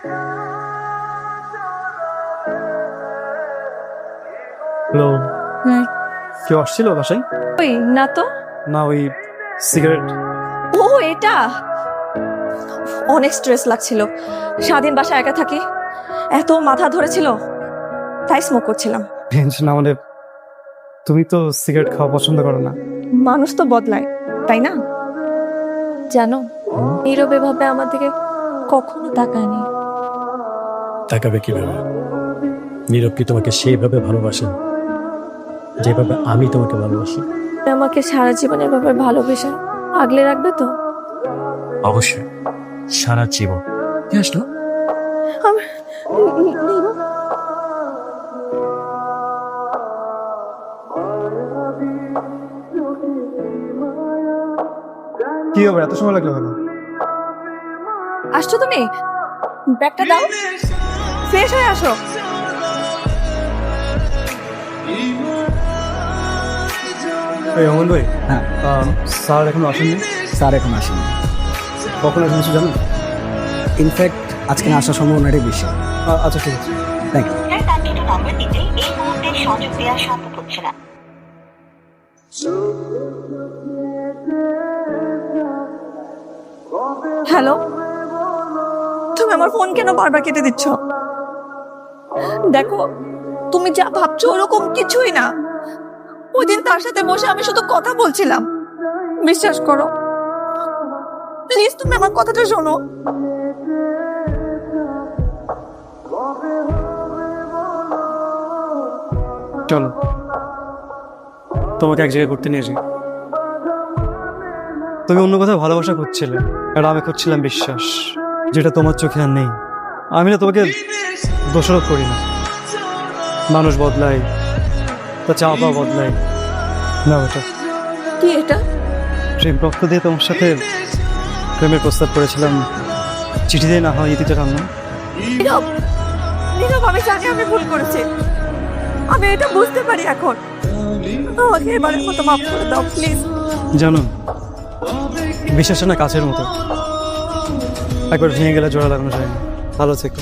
Hello, কেউ আসছিল বাসায়? ওই না তো। না, ওই সিগারেট। ও এটা অনেক স্ট্রেস লাগছিল, সারাদিন বাসায় একা থাকি, এত মাথা ধরেছিল, তাই স্মোক করছিলাম। টেনশন না, মানে তুমি তো সিগারেট খাওয়া পছন্দ করো না। মানুষ তো বদলায়, তাই না? জানো, নীরবে ভাবে আমার দিকে কখনো তাকায়নি। তাকাবে কিভাবে? নীরব কি তোমাকে সেইভাবে ভালোবাসেন যেভাবে আমি তোমাকে ভালোবাসি? আমাকে সারা জীবনের ভাবে ভালোবেসে আগলে রাখবে তো? অবশ্যই, সারা জীবন। কি আসলো? আমি- নীরব, কি হবে, এত সময় লাগলো কেন? আসছো তুমি? ব্যাগটা দাও, ফ্রেশ হয়ে আসো। এই অমন ভাই, হ্যাঁ, স্যার এখনো আসেননি? স্যার এখন আসেনি। কখন আসেন কিছু জানেন? ইনফ্যাক্ট আজকে না আসার সম্ভাবনাটাই বেশি। আচ্ছা, ঠিক আছে। Thank you. আপনার কাঙ্ক্ষিত নম্বরটিতে এই মুহূর্তে সংযোগ দেওয়া সম্ভব হচ্ছে না। হ্যালো, তুমি আমার ফোন কেন বারবার কেটে দিচ্ছ? দেখো, তুমি যা ভাবছো ওরকম কিছুই না। ওই দিন তার সাথে বসে আমি শুধু কথা বলছিলাম, বিশ্বাস করো। প্লিজ তুমি আমার কথাটা শোনো। চলো, তোমাকে এক জায়গায় ঘুরতে নিয়ে যাই। তুমি অন্য কোথাও ভালোবাসা খুঁজছিলে, আর আমি খুঁজছিলাম বিশ্বাস, যেটা তোমার চোখে আর নেই। আমি না তোমাকে দোষারোপ করি না, মানুষ বদলায়, তা চাওয়া পাওয়া বদলায় না। ওটা কি এটা? প্রেম রক্ত দিয়ে তোমার সাথে প্রেমের প্রস্তাব করেছিলাম, চিঠি দিয়ে না হয় ইতিটা রান্না। নীরব, নীরব, আমি জানি আমি ভুল করেছি, আমি এটা বুঝতে পারি এখন। আমাকে এবারের মতো মাফ করে দাও প্লিজ। জানো, বিশ্বাসটা না কাছের মতো, একবার ভেঙে গেলে জোড়া লাগানো যায় না। ভালো থেকো।